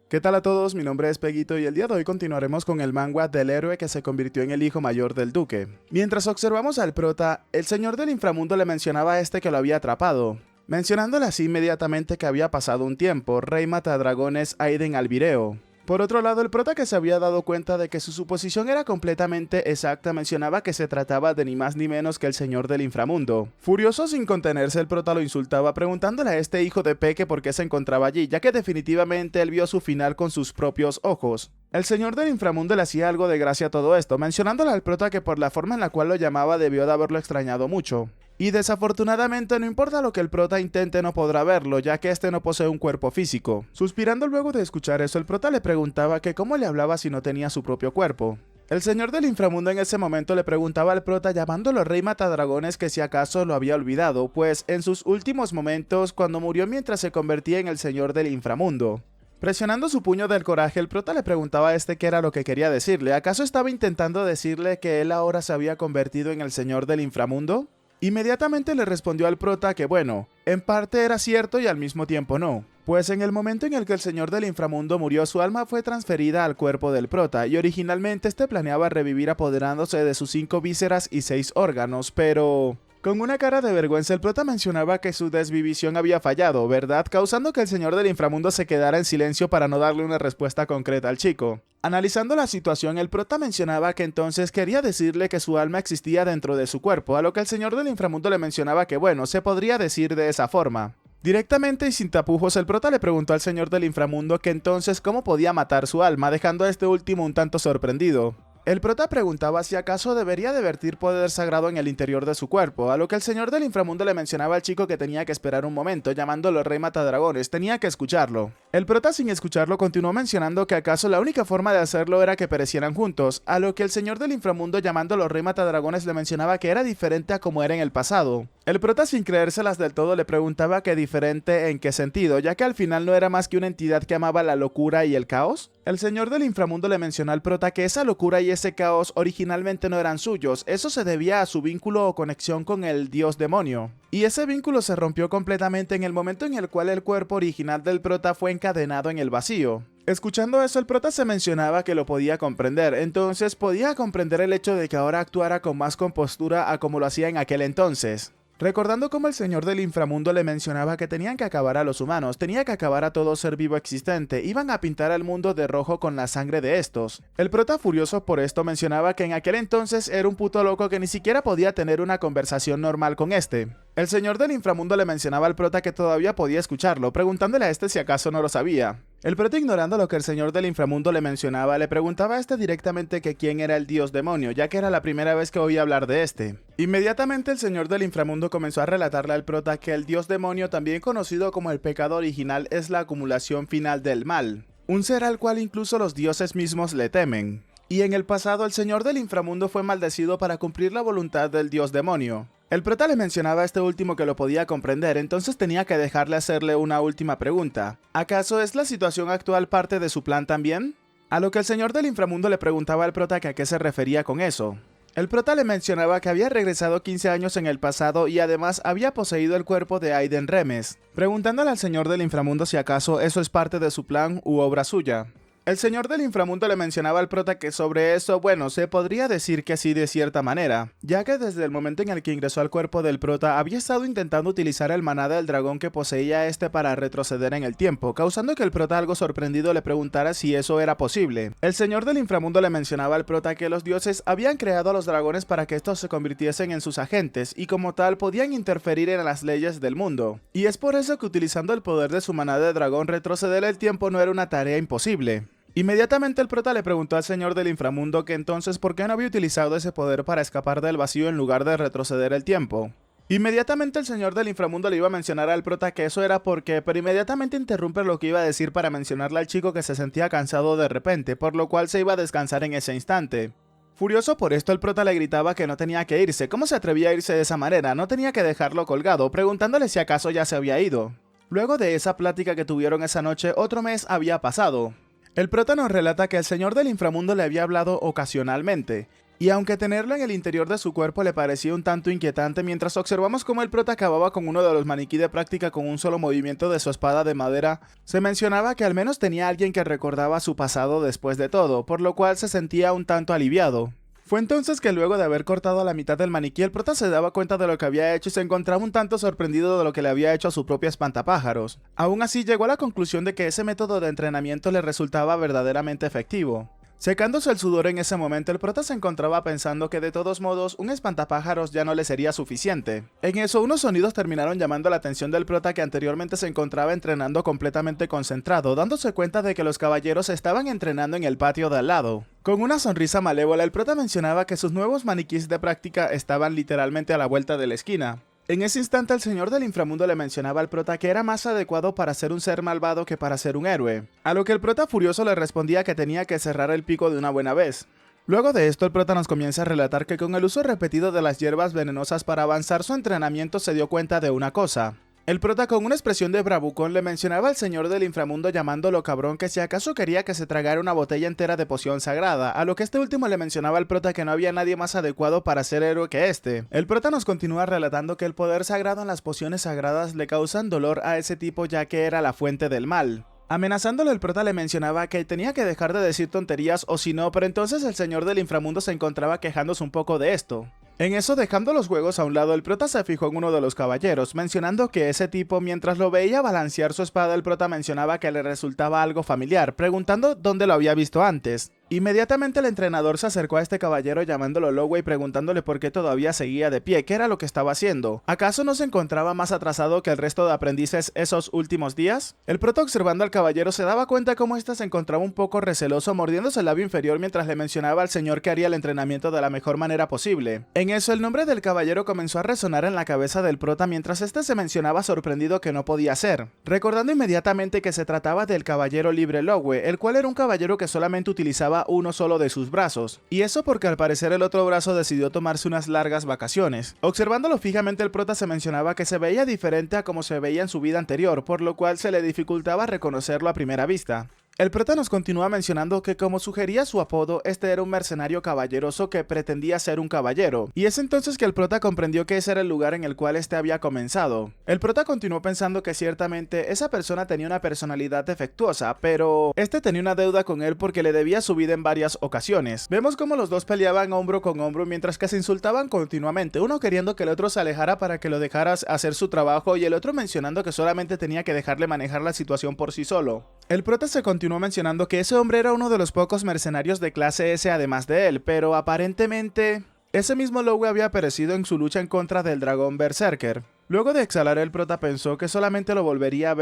¿Qué tal a todos? Mi nombre es Peguito y el día de hoy continuaremos con el manga del héroe que se convirtió en el hijo mayor del duque. Mientras observamos al prota, el señor del inframundo le mencionaba a este que lo había atrapado, mencionándole así inmediatamente que había pasado un tiempo, rey matadragones Aiden Albireo. Por otro lado, el prota, que se había dado cuenta de que su suposición era completamente exacta, mencionaba que se trataba de ni más ni menos que el señor del inframundo. Furioso sin contenerse, el prota lo insultaba, preguntándole a este hijo de Peque por qué se encontraba allí, ya que definitivamente él vio su final con sus propios ojos. El señor del inframundo le hacía algo de gracia a todo esto, mencionándole al prota que por la forma en la cual lo llamaba debió de haberlo extrañado mucho. Y desafortunadamente no importa lo que el prota intente, no podrá verlo, ya que este no posee un cuerpo físico. Suspirando luego de escuchar eso, el prota le preguntaba que cómo le hablaba si no tenía su propio cuerpo. El señor del inframundo en ese momento le preguntaba al prota, llamándolo rey matadragones, que si acaso lo había olvidado, pues en sus últimos momentos, cuando murió mientras se convertía en el señor del inframundo. Presionando su puño del coraje, el prota le preguntaba a este qué era lo que quería decirle. ¿Acaso estaba intentando decirle que él ahora se había convertido en el señor del inframundo? Inmediatamente le respondió al prota que bueno, en parte era cierto y al mismo tiempo no, pues en el momento en el que el señor del inframundo murió, su alma fue transferida al cuerpo del prota, y originalmente este planeaba revivir apoderándose de sus 5 vísceras y 6 órganos, pero... Con una cara de vergüenza, el prota mencionaba que su desvivisión había fallado, ¿verdad? Causando que el señor del inframundo se quedara en silencio para no darle una respuesta concreta al chico. Analizando la situación, el prota mencionaba que entonces quería decirle que su alma existía dentro de su cuerpo, a lo que el señor del inframundo le mencionaba que bueno, se podría decir de esa forma. Directamente y sin tapujos, el prota le preguntó al señor del inframundo que entonces cómo podía matar su alma, dejando a este último un tanto sorprendido. El prota preguntaba si acaso debería de vertir poder sagrado en el interior de su cuerpo, a lo que el señor del inframundo le mencionaba al chico que tenía que esperar un momento, llamándolo rey matadragones, tenía que escucharlo. El prota, sin escucharlo, continuó mencionando que acaso la única forma de hacerlo era que perecieran juntos, a lo que el señor del inframundo, llamándolo rey matadragones, le mencionaba que era diferente a como era en el pasado. El prota, sin creérselas del todo, le preguntaba que diferente en qué sentido, ya que al final no era más que una entidad que amaba la locura y el caos. El señor del inframundo le mencionó al prota que esa locura y ese caos originalmente no eran suyos, eso se debía a su vínculo o conexión con el dios demonio. Y ese vínculo se rompió completamente en el momento en el cual el cuerpo original del prota fue encadenado en el vacío. Escuchando eso, el prota se mencionaba que lo podía comprender, entonces podía comprender el hecho de que ahora actuara con más compostura a como lo hacía en aquel entonces. Recordando cómo el señor del inframundo le mencionaba que tenían que acabar a los humanos, tenía que acabar a todo ser vivo existente, iban a pintar al mundo de rojo con la sangre de estos. El prota, furioso por esto, mencionaba que en aquel entonces era un puto loco que ni siquiera podía tener una conversación normal con este. El señor del inframundo le mencionaba al prota que todavía podía escucharlo, preguntándole a este si acaso no lo sabía. El prota, ignorando lo que el señor del inframundo le mencionaba, le preguntaba a este directamente que quién era el dios demonio, ya que era la primera vez que oía hablar de este. Inmediatamente el señor del inframundo comenzó a relatarle al prota que el dios demonio, también conocido como el pecado original, es la acumulación final del mal, un ser al cual incluso los dioses mismos le temen. Y en el pasado el señor del inframundo fue maldecido para cumplir la voluntad del dios demonio. El prota le mencionaba a este último que lo podía comprender, entonces tenía que dejarle hacerle una última pregunta. ¿Acaso es la situación actual parte de su plan también? A lo que el señor del inframundo le preguntaba al prota que a qué se refería con eso. El prota le mencionaba que había regresado 15 años en el pasado y además había poseído el cuerpo de Aiden Remes, preguntándole al señor del inframundo si acaso eso es parte de su plan u obra suya. El señor del inframundo le mencionaba al prota que sobre eso, bueno, se podría decir que sí de cierta manera, ya que desde el momento en el que ingresó al cuerpo del prota había estado intentando utilizar el maná del dragón que poseía este para retroceder en el tiempo, causando que el prota, algo sorprendido, le preguntara si eso era posible. El señor del inframundo le mencionaba al prota que los dioses habían creado a los dragones para que estos se convirtiesen en sus agentes y como tal podían interferir en las leyes del mundo. Y es por eso que utilizando el poder de su maná de dragón retroceder el tiempo no era una tarea imposible. Inmediatamente el prota le preguntó al señor del inframundo que entonces por qué no había utilizado ese poder para escapar del vacío en lugar de retroceder el tiempo. Inmediatamente el señor del inframundo le iba a mencionar al prota que eso era porque, pero inmediatamente interrumpe lo que iba a decir para mencionarle al chico que se sentía cansado de repente, por lo cual se iba a descansar en ese instante. Furioso por esto, el prota le gritaba que no tenía que irse. ¿Cómo se atrevía a irse de esa manera? No tenía que dejarlo colgado, preguntándole si acaso ya se había ido. Luego de esa plática que tuvieron esa noche, otro mes había pasado. El prota nos relata que el señor del inframundo le había hablado ocasionalmente, Y aunque tenerlo en el interior de su cuerpo le parecía un tanto inquietante, mientras observamos cómo el prota acababa con uno de los maniquí de práctica con un solo movimiento de su espada de madera, se mencionaba que al menos tenía alguien que recordaba su pasado después de todo, por lo cual se sentía un tanto aliviado. Fue entonces que luego de haber cortado a la mitad del maniquí, el prota se daba cuenta de lo que había hecho y se encontraba un tanto sorprendido de lo que le había hecho a su propio espantapájaros. Aún así, llegó a la conclusión de que ese método de entrenamiento le resultaba verdaderamente efectivo. Secándose el sudor en ese momento, el prota se encontraba pensando que de todos modos un espantapájaros ya no le sería suficiente. En eso, unos sonidos terminaron llamando la atención del prota, que anteriormente se encontraba entrenando completamente concentrado, dándose cuenta de que los caballeros estaban entrenando en el patio de al lado. Con una sonrisa malévola, el prota mencionaba que sus nuevos maniquís de práctica estaban literalmente a la vuelta de la esquina. En ese instante, el señor del inframundo le mencionaba al prota que era más adecuado para ser un ser malvado que para ser un héroe, a lo que el prota furioso le respondía que tenía que cerrar el pico de una buena vez. Luego de esto, el prota nos comienza a relatar que con el uso repetido de las hierbas venenosas para avanzar su entrenamiento se dio cuenta de una cosa. El prota, con una expresión de bravucón, le mencionaba al señor del inframundo llamándolo cabrón que si acaso quería que se tragara una botella entera de poción sagrada, a lo que este último le mencionaba al prota que no había nadie más adecuado para ser héroe que este. El prota nos continúa relatando que el poder sagrado en las pociones sagradas le causan dolor a ese tipo, ya que era la fuente del mal. Amenazándolo, el prota le mencionaba que tenía que dejar de decir tonterías o si no, pero entonces el señor del inframundo se encontraba quejándose un poco de esto. En eso, dejando los juegos a un lado, el prota se fijó en uno de los caballeros, mencionando que ese tipo, mientras lo veía balancear su espada, el prota mencionaba que le resultaba algo familiar, preguntando dónde lo había visto antes. Inmediatamente el entrenador se acercó a este caballero llamándolo Lowe y preguntándole por qué todavía seguía de pie, qué era lo que estaba haciendo. ¿Acaso no se encontraba más atrasado que el resto de aprendices esos últimos días? El prota, observando al caballero, se daba cuenta cómo éste se encontraba un poco receloso, mordiéndose el labio inferior mientras le mencionaba al señor que haría el entrenamiento de la mejor manera posible. En eso, el nombre del caballero comenzó a resonar en la cabeza del prota mientras este se mencionaba sorprendido que no podía ser, recordando inmediatamente que se trataba del caballero libre Lowe, el cual era un caballero que solamente utilizaba uno solo de sus brazos, y eso porque al parecer el otro brazo decidió tomarse unas largas vacaciones. Observándolo fijamente, el prota se mencionaba que se veía diferente a como se veía en su vida anterior, por lo cual se le dificultaba reconocerlo a primera vista. El prota nos continúa mencionando que, como sugería su apodo, este era un mercenario caballeroso que pretendía ser un caballero, y es entonces que el prota comprendió que ese era el lugar en el cual este había comenzado. El prota continuó pensando que ciertamente esa persona tenía una personalidad defectuosa, pero este tenía una deuda con él porque le debía su vida en varias ocasiones. Vemos cómo los dos peleaban hombro con hombro mientras que se insultaban continuamente, uno queriendo que el otro se alejara para que lo dejara hacer su trabajo y el otro mencionando que solamente tenía que dejarle manejar la situación por sí solo. El prota se continuó mencionando que ese hombre era uno de los pocos mercenarios de clase S además de él, pero aparentemente ese mismo Lowe había perecido en su lucha en contra del dragón Berserker. Luego de exhalar, el prota pensó que solamente lo volvería a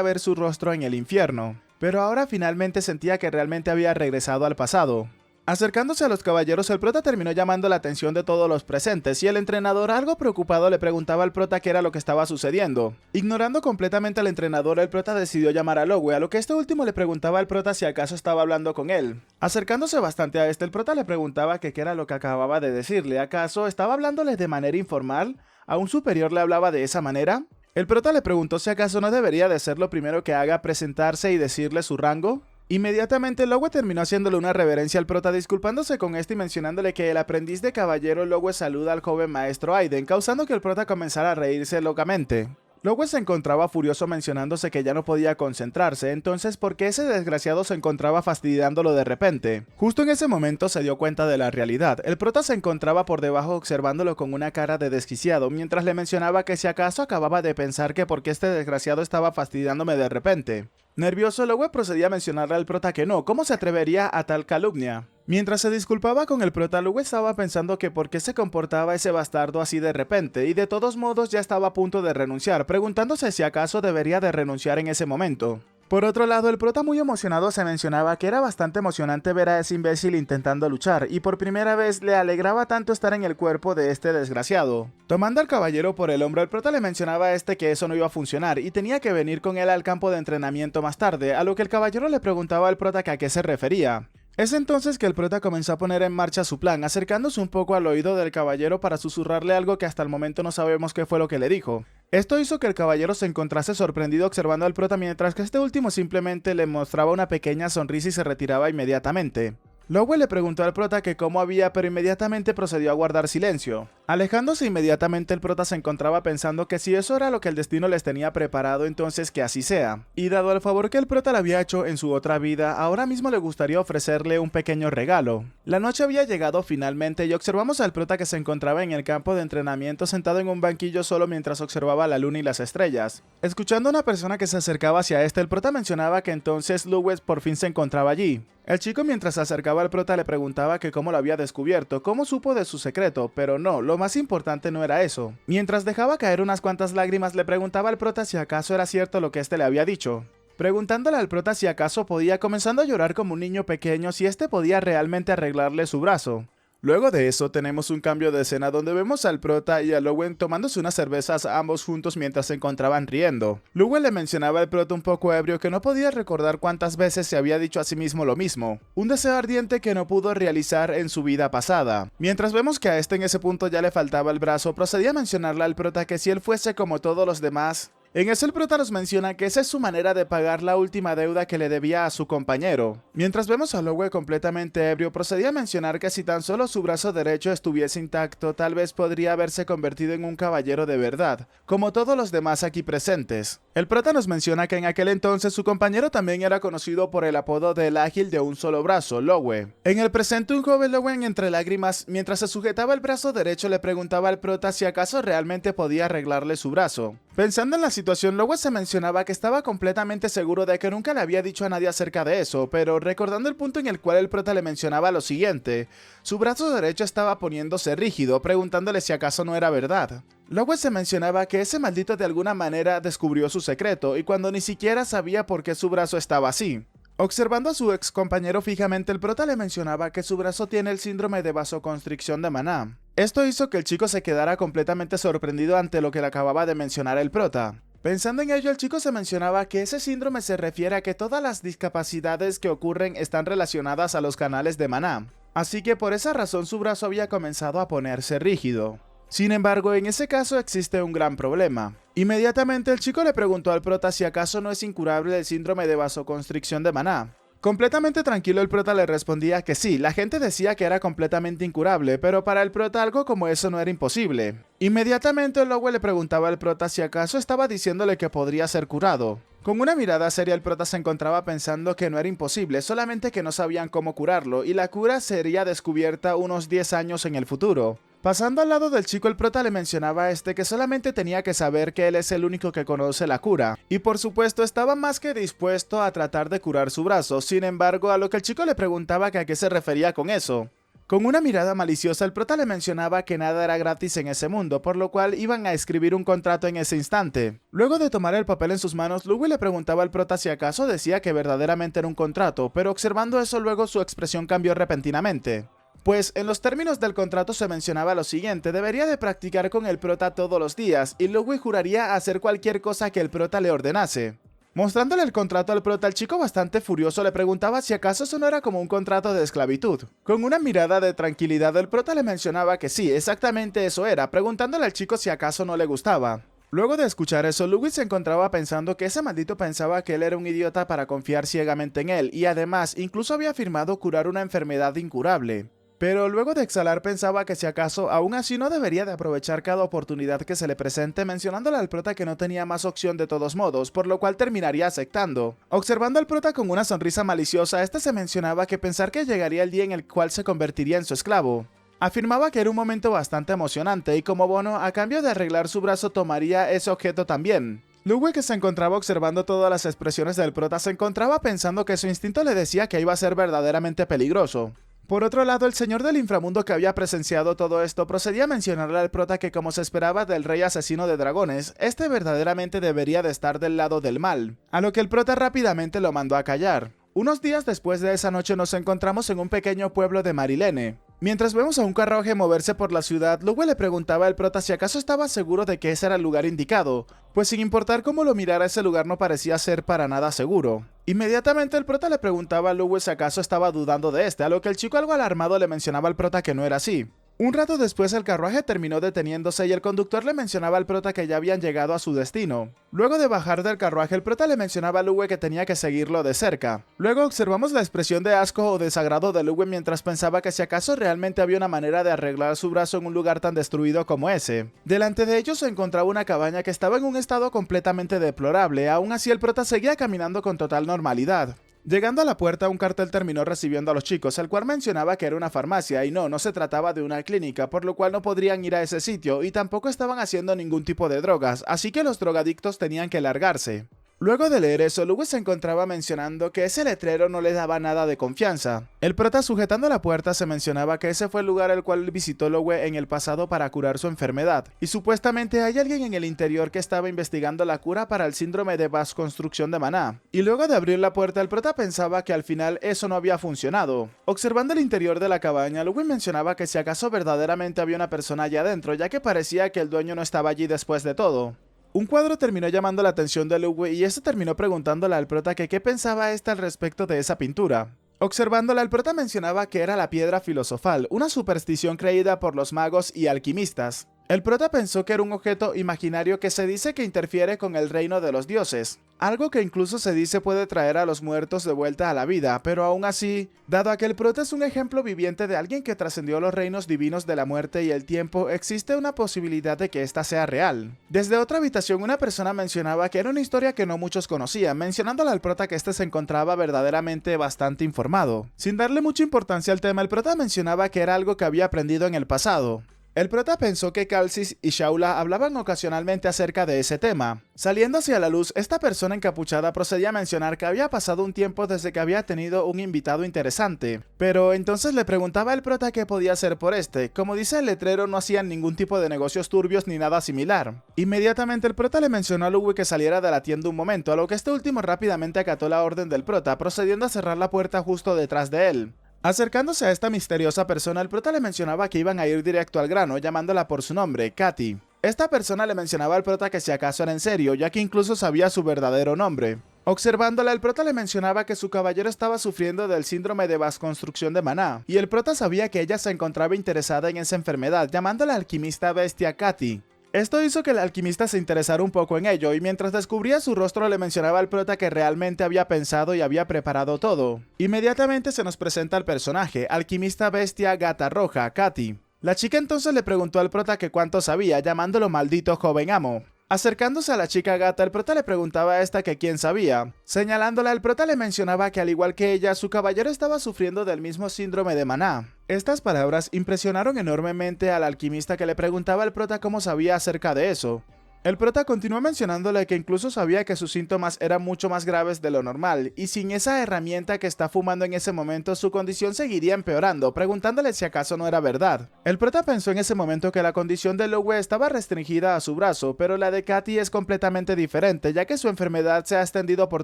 ver su rostro en el infierno, pero ahora finalmente sentía que realmente había regresado al pasado. Acercándose a los caballeros, el prota terminó llamando la atención de todos los presentes y el entrenador, algo preocupado, le preguntaba al prota qué era lo que estaba sucediendo. Ignorando completamente al entrenador, el prota decidió llamar a Lowe, a lo que este último le preguntaba al prota si acaso estaba hablando con él. Acercándose bastante a este, el prota le preguntaba que qué era lo que acababa de decirle. ¿Acaso estaba hablándole de manera informal? ¿A un superior le hablaba de esa manera? El prota le preguntó si acaso no debería de ser lo primero que haga presentarse y decirle su rango. Inmediatamente Lowe terminó haciéndole una reverencia al prota, disculpándose con este y mencionándole que el aprendiz de caballero Lowe saluda al joven maestro Aiden, causando que el prota comenzara a reírse locamente. Lowe se encontraba furioso mencionándose que ya no podía concentrarse, entonces ¿por qué ese desgraciado se encontraba fastidiándolo de repente? Justo en ese momento se dio cuenta de la realidad. El prota se encontraba por debajo observándolo con una cara de desquiciado, mientras le mencionaba que si acaso acababa de pensar que por qué este desgraciado estaba fastidiándome de repente. Nervioso, Lowe procedía a mencionarle al prota que no, ¿cómo se atrevería a tal calumnia? Mientras se disculpaba con el prota, Lowe estaba pensando que por qué se comportaba ese bastardo así de repente, y de todos modos ya estaba a punto de renunciar, preguntándose si acaso debería de renunciar en ese momento. Por otro lado, el prota muy emocionado se mencionaba que era bastante emocionante ver a ese imbécil intentando luchar, y por primera vez le alegraba tanto estar en el cuerpo de este desgraciado. Tomando al caballero por el hombro, el prota le mencionaba a este que eso no iba a funcionar, y tenía que venir con él al campo de entrenamiento más tarde, a lo que el caballero le preguntaba al prota que a qué se refería. Es entonces que el prota comenzó a poner en marcha su plan, acercándose un poco al oído del caballero para susurrarle algo que hasta el momento no sabemos qué fue lo que le dijo. Esto hizo que el caballero se encontrase sorprendido observando al prota, mientras que este último simplemente le mostraba una pequeña sonrisa y se retiraba inmediatamente. Lowell le preguntó al prota que cómo había, pero inmediatamente procedió a guardar silencio. Alejándose inmediatamente, el prota se encontraba pensando que si eso era lo que el destino les tenía preparado, entonces que así sea. Y dado el favor que el prota le había hecho en su otra vida, ahora mismo le gustaría ofrecerle un pequeño regalo. La noche había llegado finalmente y observamos al prota que se encontraba en el campo de entrenamiento sentado en un banquillo solo mientras observaba la luna y las estrellas. Escuchando a una persona que se acercaba hacia el prota mencionaba que entonces Lewis por fin se encontraba allí. El chico mientras se acercaba al prota le preguntaba que cómo lo había descubierto, cómo supo de su secreto, pero no, lo más importante no era eso. Mientras dejaba caer unas cuantas lágrimas le preguntaba al prota si acaso era cierto lo que este le había dicho. Preguntándole al prota si acaso podía, comenzando a llorar como un niño pequeño, si este podía realmente arreglarle su brazo. Luego de eso tenemos un cambio de escena donde vemos al prota y a Lowell tomándose unas cervezas ambos juntos mientras se encontraban riendo. Lowell le mencionaba al prota un poco ebrio que no podía recordar cuántas veces se había dicho a sí mismo lo mismo, un deseo ardiente que no pudo realizar en su vida pasada. Mientras vemos que a este en ese punto ya le faltaba el brazo, procedía a mencionarle al prota que si él fuese como todos los demás. En eso el prota nos menciona que esa es su manera de pagar la última deuda que le debía a su compañero. Mientras vemos a Lowell completamente ebrio, procedía a mencionar que si tan solo su brazo derecho estuviese intacto, tal vez podría haberse convertido en un caballero de verdad, como todos los demás aquí presentes. El prota nos menciona que en aquel entonces su compañero también era conocido por el apodo del ágil de un solo brazo, Lowell. En el presente un joven Lowell entre lágrimas, mientras se sujetaba el brazo derecho le preguntaba al prota si acaso realmente podía arreglarle su brazo. Pensando en la situación, Lowell se mencionaba que estaba completamente seguro de que nunca le había dicho a nadie acerca de eso, pero recordando el punto en el cual el prota le mencionaba lo siguiente, su brazo derecho estaba poniéndose rígido, preguntándole si acaso no era verdad. Lowell se mencionaba que ese maldito de alguna manera descubrió su secreto, y cuando ni siquiera sabía por qué su brazo estaba así. Observando a su ex compañero fijamente, el prota le mencionaba que su brazo tiene el síndrome de vasoconstricción de Maná. Esto hizo que el chico se quedara completamente sorprendido ante lo que le acababa de mencionar el prota. Pensando en ello, el chico se mencionaba que ese síndrome se refiere a que todas las discapacidades que ocurren están relacionadas a los canales de Maná. Así que por esa razón su brazo había comenzado a ponerse rígido. Sin embargo, en ese caso existe un gran problema. Inmediatamente el chico le preguntó al prota si acaso no es incurable el síndrome de vasoconstricción de Maná. Completamente tranquilo el prota le respondía que sí, la gente decía que era completamente incurable, pero para el prota algo como eso no era imposible. Inmediatamente Lowell le preguntaba al prota si acaso estaba diciéndole que podría ser curado. Con una mirada seria el prota se encontraba pensando que no era imposible, solamente que no sabían cómo curarlo, y la cura sería descubierta unos 10 años en el futuro. Pasando al lado del chico, el prota le mencionaba a este que solamente tenía que saber que él es el único que conoce la cura, y por supuesto estaba más que dispuesto a tratar de curar su brazo. Sin embargo, a lo que el chico le preguntaba que a qué se refería con eso. Con una mirada maliciosa, el prota le mencionaba que nada era gratis en ese mundo, por lo cual iban a escribir un contrato en ese instante. Luego de tomar el papel en sus manos, Lowell le preguntaba al prota si acaso decía que verdaderamente era un contrato, pero observando eso luego su expresión cambió repentinamente. Pues en los términos del contrato se mencionaba lo siguiente: debería de practicar con el prota todos los días, y Lowell juraría hacer cualquier cosa que el prota le ordenase. Mostrándole el contrato al prota, el chico bastante furioso le preguntaba si acaso eso no era como un contrato de esclavitud. Con una mirada de tranquilidad el prota le mencionaba que sí, exactamente eso era, preguntándole al chico si acaso no le gustaba. Luego de escuchar eso, Lewis se encontraba pensando que ese maldito pensaba que él era un idiota para confiar ciegamente en él, y además incluso había afirmado curar una enfermedad incurable. Pero luego de exhalar pensaba que si acaso aún así no debería de aprovechar cada oportunidad que se le presente, mencionándole al prota que no tenía más opción de todos modos, por lo cual terminaría aceptando. Observando al prota con una sonrisa maliciosa, este se mencionaba que pensar que llegaría el día en el cual se convertiría en su esclavo. Afirmaba que era un momento bastante emocionante y como bono, a cambio de arreglar su brazo, tomaría ese objeto también. Lowell, que se encontraba observando todas las expresiones del prota, se encontraba pensando que su instinto le decía que iba a ser verdaderamente peligroso. Por otro lado, el señor del inframundo que había presenciado todo esto procedía a mencionarle al prota que, como se esperaba del rey asesino de dragones, este verdaderamente debería de estar del lado del mal, a lo que el prota rápidamente lo mandó a callar. Unos días después de esa noche nos encontramos en un pequeño pueblo de Marilene. Mientras vemos a un carruaje moverse por la ciudad, Lowell le preguntaba al prota si acaso estaba seguro de que ese era el lugar indicado, pues sin importar cómo lo mirara ese lugar no parecía ser para nada seguro. Inmediatamente el prota le preguntaba a Lowell si acaso estaba dudando de este, a lo que el chico algo alarmado le mencionaba al prota que no era así. Un rato después el carruaje terminó deteniéndose y el conductor le mencionaba al prota que ya habían llegado a su destino. Luego de bajar del carruaje, el prota le mencionaba a Lughe que tenía que seguirlo de cerca. Luego observamos la expresión de asco o desagrado de Lughe mientras pensaba que si acaso realmente había una manera de arreglar su brazo en un lugar tan destruido como ese. Delante de ellos se encontraba una cabaña que estaba en un estado completamente deplorable, aún así el prota seguía caminando con total normalidad. Llegando a la puerta, un cartel terminó recibiendo a los chicos, el cual mencionaba que era una farmacia y no se trataba de una clínica, por lo cual no podrían ir a ese sitio y tampoco estaban haciendo ningún tipo de drogas, así que los drogadictos tenían que largarse. Luego de leer eso, Lughe se encontraba mencionando que ese letrero no le daba nada de confianza. El prota sujetando la puerta se mencionaba que ese fue el lugar al cual visitó Lughe en el pasado para curar su enfermedad, y supuestamente hay alguien en el interior que estaba investigando la cura para el síndrome de vasconstrucción de Maná. Y luego de abrir la puerta, el prota pensaba que al final eso no había funcionado. Observando el interior de la cabaña, Lughe mencionaba que si acaso verdaderamente había una persona allá adentro, ya que parecía que el dueño no estaba allí después de todo. Un cuadro terminó llamando la atención de Lughe y este terminó preguntándole al prota que qué pensaba ésta al respecto de esa pintura. Observándola, el prota mencionaba que era la piedra filosofal, una superstición creída por los magos y alquimistas. El prota pensó que era un objeto imaginario que se dice que interfiere con el reino de los dioses, algo que incluso se dice puede traer a los muertos de vuelta a la vida, pero aún así, dado a que el prota es un ejemplo viviente de alguien que trascendió los reinos divinos de la muerte y el tiempo, existe una posibilidad de que esta sea real. Desde otra habitación, una persona mencionaba que era una historia que no muchos conocían, mencionándole al prota que este se encontraba verdaderamente bastante informado. Sin darle mucha importancia al tema, el prota mencionaba que era algo que había aprendido en el pasado. El prota pensó que Calcis y Shaula hablaban ocasionalmente acerca de ese tema. Saliendo hacia la luz, esta persona encapuchada procedía a mencionar que había pasado un tiempo desde que había tenido un invitado interesante. Pero entonces le preguntaba al prota qué podía hacer por este. Como dice el letrero, no hacían ningún tipo de negocios turbios ni nada similar. Inmediatamente el prota le mencionó a Lughe que saliera de la tienda un momento, a lo que este último rápidamente acató la orden del prota, procediendo a cerrar la puerta justo detrás de él. Acercándose a esta misteriosa persona, el prota le mencionaba que iban a ir directo al grano, llamándola por su nombre, Katy. Esta persona le mencionaba al prota que si acaso era en serio, ya que incluso sabía su verdadero nombre. Observándola, el prota le mencionaba que su caballero estaba sufriendo del síndrome de vasconstrucción de Maná, y el prota sabía que ella se encontraba interesada en esa enfermedad, llamándola alquimista bestia Katy. Esto hizo que el alquimista se interesara un poco en ello, y mientras descubría su rostro le mencionaba al prota que realmente había pensado y había preparado todo. Inmediatamente se nos presenta el personaje, alquimista bestia gata roja, Katy. La chica entonces le preguntó al prota que cuánto sabía, llamándolo maldito joven amo. Acercándose a la chica gata, el prota le preguntaba a esta que quién sabía. Señalándola, el prota le mencionaba que al igual que ella, su caballero estaba sufriendo del mismo síndrome de Maná. Estas palabras impresionaron enormemente al alquimista, que le preguntaba al prota cómo sabía acerca de eso. El prota continuó mencionándole que incluso sabía que sus síntomas eran mucho más graves de lo normal, y sin esa herramienta que está fumando en ese momento su condición seguiría empeorando, preguntándole si acaso no era verdad. El prota pensó en ese momento que la condición de Lughe estaba restringida a su brazo, pero la de Katy es completamente diferente, ya que su enfermedad se ha extendido por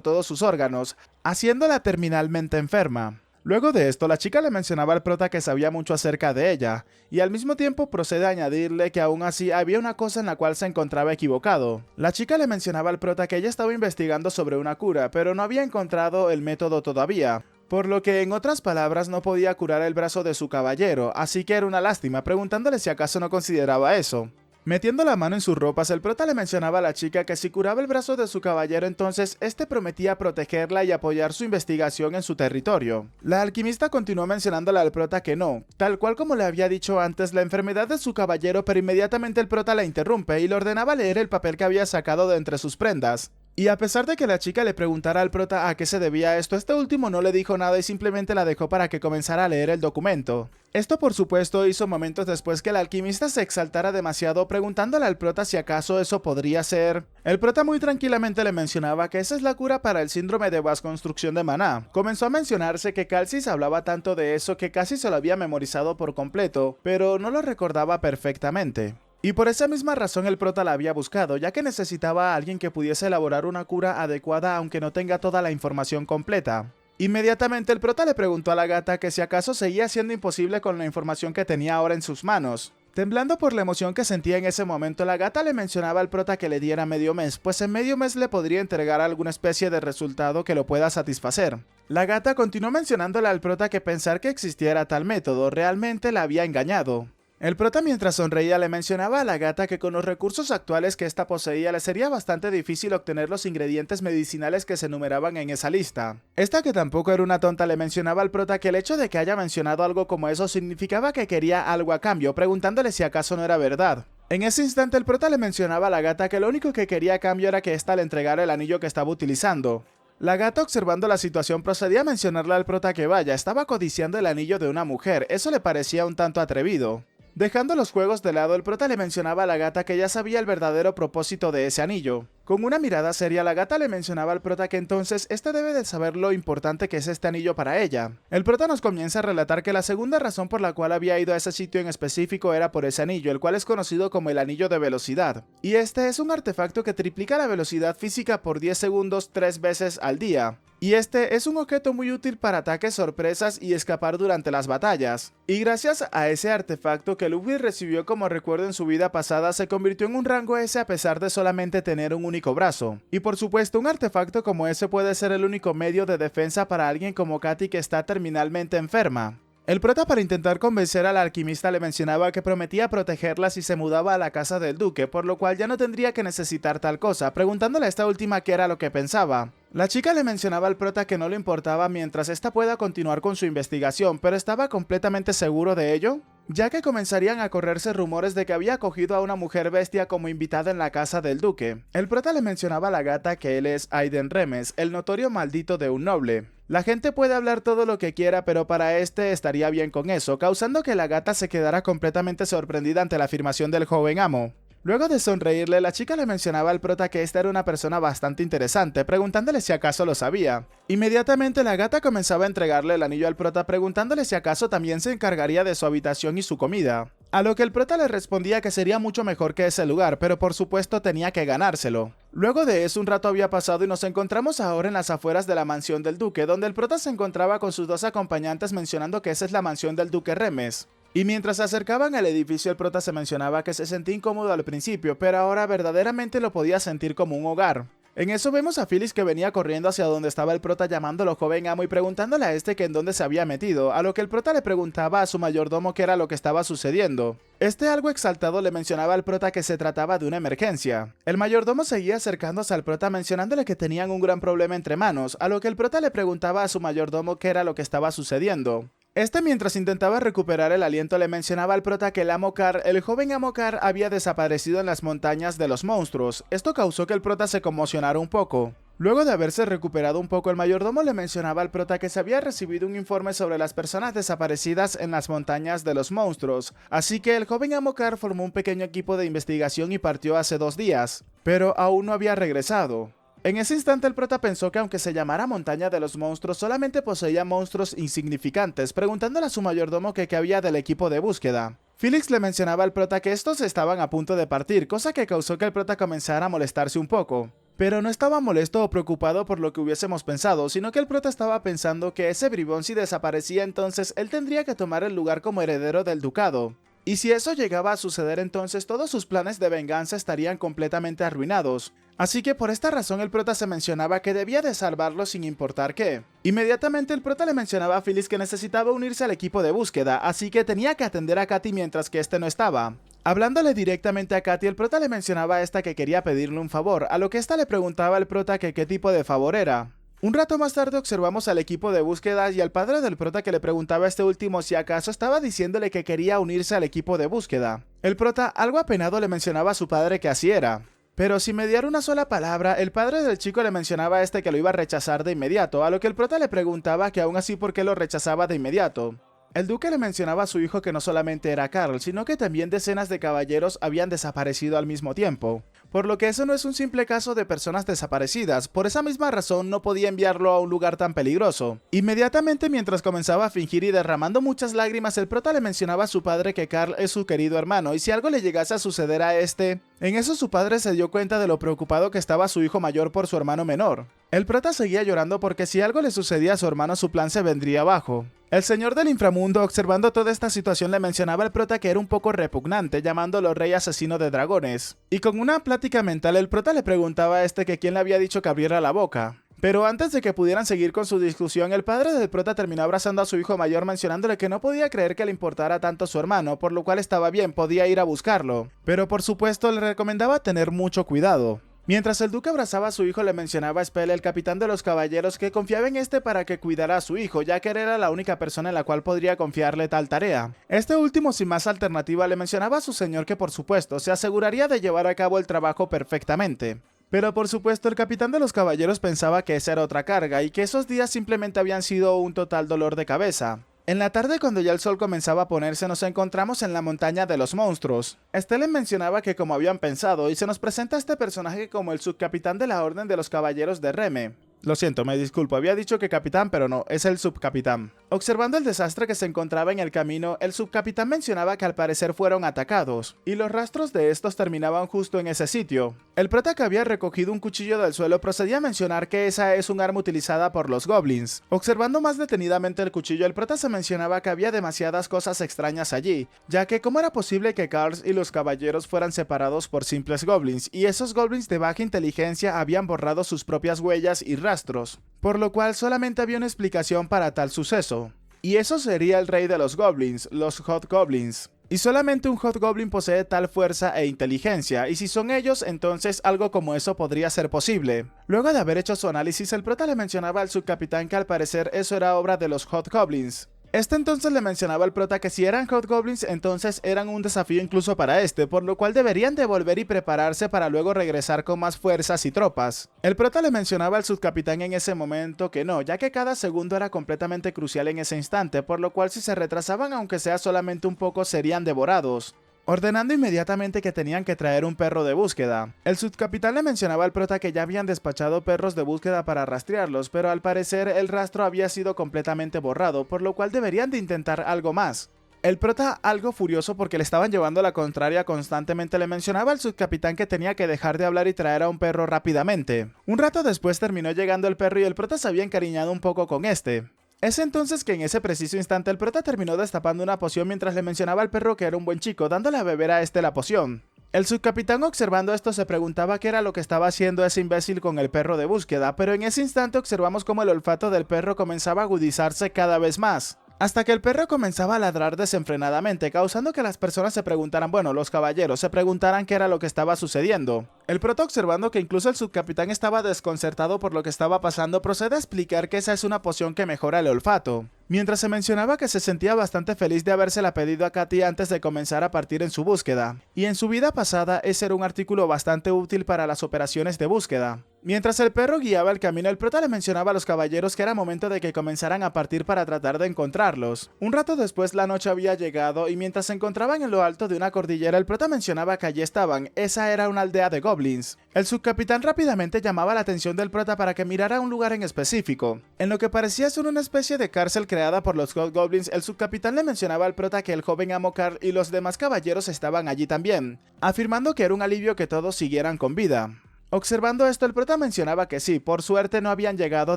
todos sus órganos, haciéndola terminalmente enferma. Luego de esto, la chica le mencionaba al prota que sabía mucho acerca de ella, y al mismo tiempo procede a añadirle que aún así había una cosa en la cual se encontraba equivocado. La chica le mencionaba al prota que ella estaba investigando sobre una cura, pero no había encontrado el método todavía, por lo que en otras palabras no podía curar el brazo de su caballero, así que era una lástima, preguntándole si acaso no consideraba eso. Metiendo la mano en sus ropas, el prota le mencionaba a la chica que si curaba el brazo de su caballero, entonces este prometía protegerla y apoyar su investigación en su territorio. La alquimista continuó mencionándole al prota que no, tal cual como le había dicho antes, la enfermedad de su caballero, pero inmediatamente el prota la interrumpe y le ordenaba leer el papel que había sacado de entre sus prendas. Y a pesar de que la chica le preguntara al prota a qué se debía esto, este último no le dijo nada y simplemente la dejó para que comenzara a leer el documento. Esto por supuesto hizo momentos después que el alquimista se exaltara demasiado, preguntándole al prota si acaso eso podría ser. El prota muy tranquilamente le mencionaba que esa es la cura para el síndrome de vasconstrucción de Maná. Comenzó a mencionarse que Calcis hablaba tanto de eso que casi se lo había memorizado por completo, pero no lo recordaba perfectamente. Y por esa misma razón el prota la había buscado, ya que necesitaba a alguien que pudiese elaborar una cura adecuada aunque no tenga toda la información completa. Inmediatamente el prota le preguntó a la gata que si acaso seguía siendo imposible con la información que tenía ahora en sus manos. Temblando por la emoción que sentía en ese momento, la gata le mencionaba al prota que le diera medio mes, pues en medio mes le podría entregar alguna especie de resultado que lo pueda satisfacer. La gata continuó mencionándole al prota que pensar que existiera tal método realmente la había engañado. El prota mientras sonreía le mencionaba a la gata que con los recursos actuales que ésta poseía le sería bastante difícil obtener los ingredientes medicinales que se enumeraban en esa lista. Esta, que tampoco era una tonta, le mencionaba al prota que el hecho de que haya mencionado algo como eso significaba que quería algo a cambio, preguntándole si acaso no era verdad. En ese instante el prota le mencionaba a la gata que lo único que quería a cambio era que ésta le entregara el anillo que estaba utilizando. La gata, observando la situación, procedía a mencionarle al prota que vaya, estaba codiciando el anillo de una mujer, eso le parecía un tanto atrevido. Dejando los juegos de lado, el prota le mencionaba a la gata que ya sabía el verdadero propósito de ese anillo. Con una mirada seria, la gata le mencionaba al prota que entonces este debe de saber lo importante que es este anillo para ella. El prota nos comienza a relatar que la segunda razón por la cual había ido a ese sitio en específico era por ese anillo, el cual es conocido como el anillo de velocidad. Y este es un artefacto que triplica la velocidad física por 10 segundos 3 veces al día. Y este es un objeto muy útil para ataques sorpresas y escapar durante las batallas. Y gracias a ese artefacto que Ludwig recibió como recuerdo en su vida pasada, se convirtió en un rango S a pesar de solamente tener un único brazo. Y por supuesto, un artefacto como ese puede ser el único medio de defensa para alguien como Katy que está terminalmente enferma. El prota, para intentar convencer al alquimista, le mencionaba que prometía protegerla si se mudaba a la casa del duque, por lo cual ya no tendría que necesitar tal cosa, preguntándole a esta última qué era lo que pensaba. La chica le mencionaba al prota que no le importaba mientras ésta pueda continuar con su investigación, pero estaba completamente seguro de ello, ya que comenzarían a correrse rumores de que había acogido a una mujer bestia como invitada en la casa del duque. El prota le mencionaba a la gata que él es Aiden Remes, el notorio maldito de un noble. La gente puede hablar todo lo que quiera, pero para este estaría bien con eso, causando que la gata se quedara completamente sorprendida ante la afirmación del joven amo. Luego de sonreírle, la chica le mencionaba al prota que esta era una persona bastante interesante, preguntándole si acaso lo sabía. Inmediatamente la gata comenzaba a entregarle el anillo al prota, preguntándole si acaso también se encargaría de su habitación y su comida. A lo que el prota le respondía que sería mucho mejor que ese lugar, pero por supuesto tenía que ganárselo. Luego de eso, un rato había pasado y nos encontramos ahora en las afueras de la mansión del duque, donde el prota se encontraba con sus dos acompañantes mencionando que esa es la mansión del duque Remes. Y mientras se acercaban al edificio, el prota se mencionaba que se sentía incómodo al principio, pero ahora verdaderamente lo podía sentir como un hogar. En eso vemos a Phyllis que venía corriendo hacia donde estaba el prota, llamándolo joven amo y preguntándole a este que en dónde se había metido, a lo que el prota le preguntaba a su mayordomo qué era lo que estaba sucediendo. Este, algo exaltado, le mencionaba al prota que se trataba de una emergencia. El mayordomo seguía acercándose al prota mencionándole que tenían un gran problema entre manos, a lo que el prota le preguntaba a su mayordomo qué era lo que estaba sucediendo. Este, mientras intentaba recuperar el aliento, le mencionaba al prota que el joven Amokar, había desaparecido en las montañas de los monstruos. Esto causó que el prota se conmocionara un poco. Luego de haberse recuperado un poco, el mayordomo le mencionaba al prota que se había recibido un informe sobre las personas desaparecidas en las montañas de los monstruos, así que el joven Amokar formó un pequeño equipo de investigación y partió hace 2 días, pero aún no había regresado. En ese instante el prota pensó que aunque se llamara Montaña de los Monstruos, solamente poseía monstruos insignificantes, preguntándole a su mayordomo que qué había del equipo de búsqueda. Felix le mencionaba al prota que estos estaban a punto de partir, cosa que causó que el prota comenzara a molestarse un poco. Pero no estaba molesto o preocupado por lo que hubiésemos pensado, sino que el prota estaba pensando que ese bribón, si desaparecía, entonces él tendría que tomar el lugar como heredero del ducado. Y si eso llegaba a suceder, entonces todos sus planes de venganza estarían completamente arruinados. Así que por esta razón el prota se mencionaba que debía de salvarlo sin importar qué. Inmediatamente el prota le mencionaba a Phyllis que necesitaba unirse al equipo de búsqueda, así que tenía que atender a Katy mientras que este no estaba. Hablándole directamente a Katy, el prota le mencionaba a esta que quería pedirle un favor, a lo que esta le preguntaba al prota que qué tipo de favor era. Un rato más tarde observamos al equipo de búsqueda y al padre del prota que le preguntaba a este último si acaso estaba diciéndole que quería unirse al equipo de búsqueda. El prota, algo apenado, le mencionaba a su padre que así era. Pero sin mediar una sola palabra, el padre del chico le mencionaba a este que lo iba a rechazar de inmediato, a lo que el prota le preguntaba que aún así por qué lo rechazaba de inmediato. El duque le mencionaba a su hijo que no solamente era Carl, sino que también decenas de caballeros habían desaparecido al mismo tiempo. Por lo que eso no es un simple caso de personas desaparecidas, por esa misma razón no podía enviarlo a un lugar tan peligroso. Inmediatamente, mientras comenzaba a fingir y derramando muchas lágrimas, el prota le mencionaba a su padre que Carl es su querido hermano y si algo le llegase a suceder a este... En eso su padre se dio cuenta de lo preocupado que estaba su hijo mayor por su hermano menor. El prota seguía llorando porque si algo le sucedía a su hermano, su plan se vendría abajo. El señor del inframundo, observando toda esta situación, le mencionaba al prota que era un poco repugnante, llamándolo rey asesino de dragones. Y con una plática mental, el prota le preguntaba a este que quién le había dicho que abriera la boca. Pero antes de que pudieran seguir con su discusión, el padre del prota terminó abrazando a su hijo mayor mencionándole que no podía creer que le importara tanto su hermano, por lo cual estaba bien, podía ir a buscarlo. Pero por supuesto le recomendaba tener mucho cuidado. Mientras el duque abrazaba a su hijo, le mencionaba a Spell, el capitán de los caballeros, que confiaba en este para que cuidara a su hijo, ya que él era la única persona en la cual podría confiarle tal tarea. Este último, sin más alternativa, le mencionaba a su señor que por supuesto se aseguraría de llevar a cabo el trabajo perfectamente. Pero por supuesto el capitán de los caballeros pensaba que esa era otra carga y que esos días simplemente habían sido un total dolor de cabeza. En la tarde, cuando ya el sol comenzaba a ponerse, nos encontramos en la montaña de los monstruos. Stellen mencionaba que como habían pensado, y se nos presenta este personaje como el subcapitán de la Orden de los Caballeros de Reme. Lo siento, me disculpo, había dicho que capitán, pero no, es el subcapitán. Observando el desastre que se encontraba en el camino, el subcapitán mencionaba que al parecer fueron atacados, y los rastros de estos terminaban justo en ese sitio. El prota, que había recogido un cuchillo del suelo, procedía a mencionar que esa es un arma utilizada por los goblins. Observando más detenidamente el cuchillo, el prota se mencionaba que había demasiadas cosas extrañas allí, ya que cómo era posible que Carls y los caballeros fueran separados por simples goblins, y esos goblins de baja inteligencia habían borrado sus propias huellas y rastros, por lo cual solamente había una explicación para tal suceso. Y eso sería el rey de los goblins, los Hobgoblins. Y solamente un Hobgoblin posee tal fuerza e inteligencia, y si son ellos, entonces algo como eso podría ser posible. Luego de haber hecho su análisis, el prota le mencionaba al subcapitán que al parecer eso era obra de los Hobgoblins. Este entonces le mencionaba al prota que si eran Hobgoblins, entonces eran un desafío incluso para este, por lo cual deberían devolver y prepararse para luego regresar con más fuerzas y tropas. El prota le mencionaba al subcapitán en ese momento que no, ya que cada segundo era completamente crucial en ese instante, por lo cual si se retrasaban aunque sea solamente un poco serían devorados, ordenando inmediatamente que tenían que traer un perro de búsqueda. El subcapitán le mencionaba al prota que ya habían despachado perros de búsqueda para rastrearlos, pero al parecer el rastro había sido completamente borrado, por lo cual deberían de intentar algo más. El prota, algo furioso porque le estaban llevando la contraria constantemente, le mencionaba al subcapitán que tenía que dejar de hablar y traer a un perro rápidamente. Un rato después terminó llegando el perro y el prota se había encariñado un poco con este. Es entonces que en ese preciso instante el prota terminó destapando una poción mientras le mencionaba al perro que era un buen chico, dándole a beber a este la poción. El subcapitán, observando esto, se preguntaba qué era lo que estaba haciendo ese imbécil con el perro de búsqueda, pero en ese instante observamos cómo el olfato del perro comenzaba a agudizarse cada vez más, hasta que el perro comenzaba a ladrar desenfrenadamente, causando que las personas se preguntaran, bueno, los caballeros se preguntaran qué era lo que estaba sucediendo. El prota, observando que incluso el subcapitán estaba desconcertado por lo que estaba pasando, procede a explicar que esa es una poción que mejora el olfato. Mientras se mencionaba que se sentía bastante feliz de habérsela pedido a Katy antes de comenzar a partir en su búsqueda, y en su vida pasada ese era un artículo bastante útil para las operaciones de búsqueda. Mientras el perro guiaba el camino, el prota le mencionaba a los caballeros que era momento de que comenzaran a partir para tratar de encontrarlos. Un rato después la noche había llegado y mientras se encontraban en lo alto de una cordillera, el prota mencionaba que allí estaban, esa era una aldea de goblins. El subcapitán rápidamente llamaba la atención del prota para que mirara un lugar en específico. En lo que parecía ser una especie de cárcel creada por los Hobgoblins, el subcapitán le mencionaba al prota que el joven amo Carl y los demás caballeros estaban allí también, afirmando que era un alivio que todos siguieran con vida. Observando esto, el prota mencionaba que sí, por suerte no habían llegado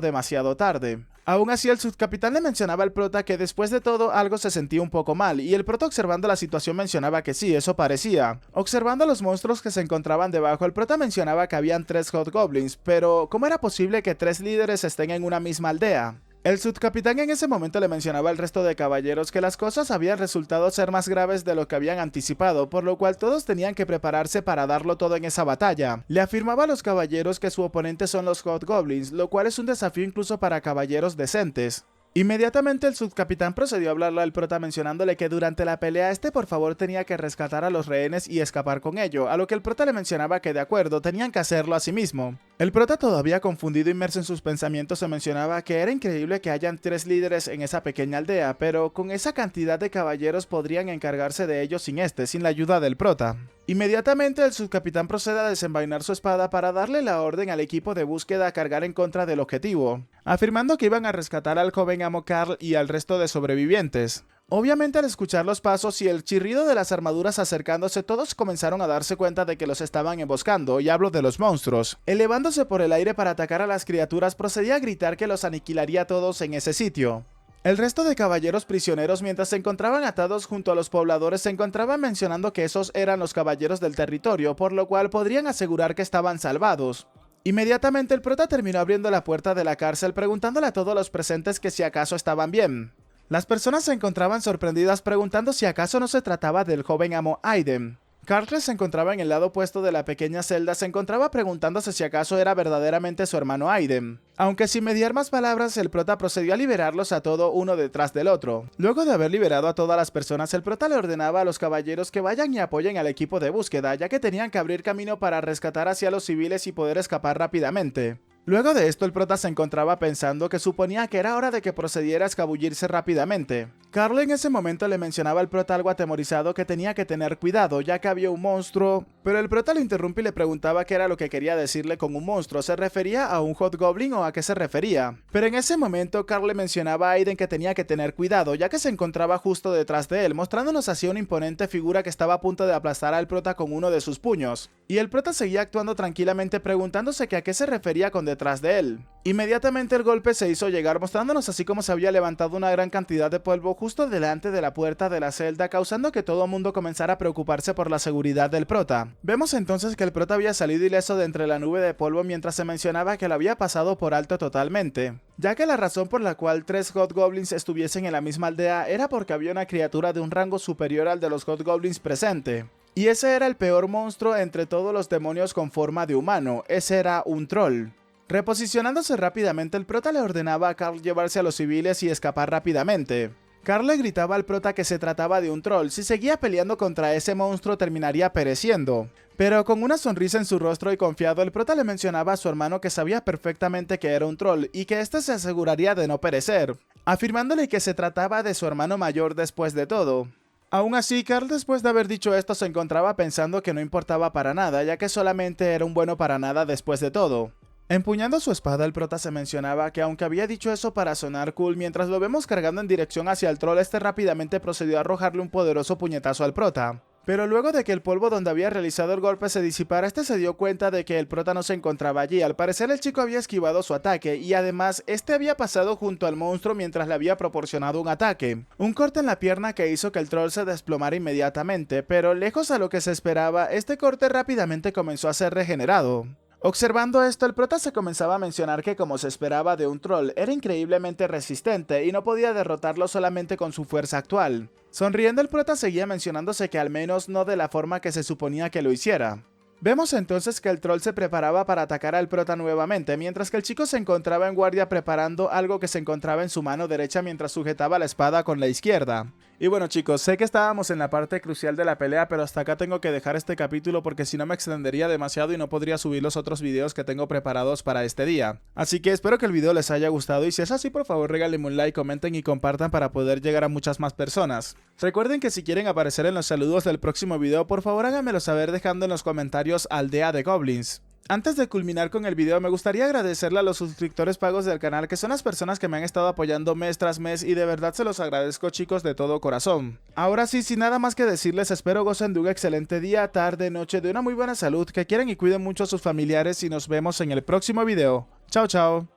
demasiado tarde. Aún así, el subcapitán le mencionaba al prota que después de todo algo se sentía un poco mal, y el prota, observando la situación, mencionaba que sí, eso parecía. Observando los monstruos que se encontraban debajo, el prota mencionaba que habían 3 Hobgoblins, pero ¿cómo era posible que 3 líderes estén en una misma aldea? El subcapitán en ese momento le mencionaba al resto de caballeros que las cosas habían resultado ser más graves de lo que habían anticipado, por lo cual todos tenían que prepararse para darlo todo en esa batalla. Le afirmaba a los caballeros que su oponente son los Hobgoblins, lo cual es un desafío incluso para caballeros decentes. Inmediatamente el subcapitán procedió a hablarle al prota mencionándole que durante la pelea este por favor tenía que rescatar a los rehenes y escapar con ello, a lo que el prota le mencionaba que de acuerdo, tenían que hacerlo a sí mismo. El prota, todavía confundido e inmerso en sus pensamientos, se mencionaba que era increíble que hayan 3 líderes en esa pequeña aldea, pero con esa cantidad de caballeros podrían encargarse de ellos sin la ayuda del prota. Inmediatamente el subcapitán procede a desenvainar su espada para darle la orden al equipo de búsqueda a cargar en contra del objetivo, afirmando que iban a rescatar al joven amo Carl y al resto de sobrevivientes. Obviamente, al escuchar los pasos y el chirrido de las armaduras acercándose, todos comenzaron a darse cuenta de que los estaban emboscando, y hablo de los monstruos. Elevándose por el aire para atacar a las criaturas, procedía a gritar que los aniquilaría a todos en ese sitio. El resto de caballeros prisioneros, mientras se encontraban atados junto a los pobladores, se encontraban mencionando que esos eran los caballeros del territorio, por lo cual podrían asegurar que estaban salvados. Inmediatamente el prota terminó abriendo la puerta de la cárcel preguntándole a todos los presentes que si acaso estaban bien. Las personas se encontraban sorprendidas preguntando si acaso no se trataba del joven amo Aiden. Carl, que se encontraba en el lado opuesto de la pequeña celda, se encontraba preguntándose si acaso era verdaderamente su hermano Aiden. Aunque sin mediar más palabras, el prota procedió a liberarlos a todo uno detrás del otro. Luego de haber liberado a todas las personas, el prota le ordenaba a los caballeros que vayan y apoyen al equipo de búsqueda, ya que tenían que abrir camino para rescatar hacia los civiles y poder escapar rápidamente. Luego de esto, el prota se encontraba pensando que suponía que era hora de que procediera a escabullirse rápidamente. Carl en ese momento le mencionaba al prota algo atemorizado que tenía que tener cuidado, ya que había un monstruo, pero el prota lo interrumpe y le preguntaba qué era lo que quería decirle con un monstruo. ¿Se refería a un Hobgoblin o a qué se refería? Pero en ese momento Carl le mencionaba a Aiden que tenía que tener cuidado, ya que se encontraba justo detrás de él, mostrándonos así una imponente figura que estaba a punto de aplastar al prota con uno de sus puños. Y el prota seguía actuando tranquilamente preguntándose que a qué se refería con detrás de él. Inmediatamente el golpe se hizo llegar, mostrándonos así como se había levantado una gran cantidad de polvo justo delante de la puerta de la celda, causando que todo el mundo comenzara a preocuparse por la seguridad del prota. Vemos entonces que el prota había salido ileso de entre la nube de polvo mientras se mencionaba que lo había pasado por alto totalmente, ya que la razón por la cual 3 Hobgoblins estuviesen en la misma aldea era porque había una criatura de un rango superior al de los Hobgoblins presente. Y ese era el peor monstruo entre todos los demonios con forma de humano, ese era un troll. Reposicionándose rápidamente, el prota le ordenaba a Carl llevarse a los civiles y escapar rápidamente. Carl le gritaba al prota que se trataba de un troll, si seguía peleando contra ese monstruo terminaría pereciendo. Pero con una sonrisa en su rostro y confiado, el prota le mencionaba a su hermano que sabía perfectamente que era un troll y que éste se aseguraría de no perecer, afirmándole que se trataba de su hermano mayor después de todo. Aún así, Carl después de haber dicho esto se encontraba pensando que no importaba para nada, ya que solamente era un bueno para nada después de todo. Empuñando su espada, el prota se mencionaba que aunque había dicho eso para sonar cool, mientras lo vemos cargando en dirección hacia el troll, este rápidamente procedió a arrojarle un poderoso puñetazo al prota. Pero luego de que el polvo donde había realizado el golpe se disipara, este se dio cuenta de que el prota no se encontraba allí. Al parecer el chico había esquivado su ataque y además este había pasado junto al monstruo mientras le había proporcionado un ataque. Un corte en la pierna que hizo que el troll se desplomara inmediatamente, pero lejos a lo que se esperaba, este corte rápidamente comenzó a ser regenerado. Observando esto, el prota se comenzaba a mencionar que, como se esperaba de un troll, era increíblemente resistente y no podía derrotarlo solamente con su fuerza actual. Sonriendo, el prota seguía mencionándose que al menos no de la forma que se suponía que lo hiciera. Vemos entonces que el troll se preparaba para atacar al prota nuevamente, mientras que el chico se encontraba en guardia preparando algo que se encontraba en su mano derecha mientras sujetaba la espada con la izquierda. Y bueno chicos, sé que estábamos en la parte crucial de la pelea, pero hasta acá tengo que dejar este capítulo porque si no me extendería demasiado y no podría subir los otros videos que tengo preparados para este día. Así que espero que el video les haya gustado y si es así, por favor regálenme un like, comenten y compartan para poder llegar a muchas más personas. Recuerden que si quieren aparecer en los saludos del próximo video, por favor háganmelo saber dejando en los comentarios Aldea de Goblins. Antes de culminar con el video, me gustaría agradecerle a los suscriptores pagos del canal, que son las personas que me han estado apoyando mes tras mes y de verdad se los agradezco chicos de todo corazón. Ahora sí, sin nada más que decirles, espero gocen de un excelente día, tarde, noche, de una muy buena salud, que quieran y cuiden mucho a sus familiares y nos vemos en el próximo video. Chao chao.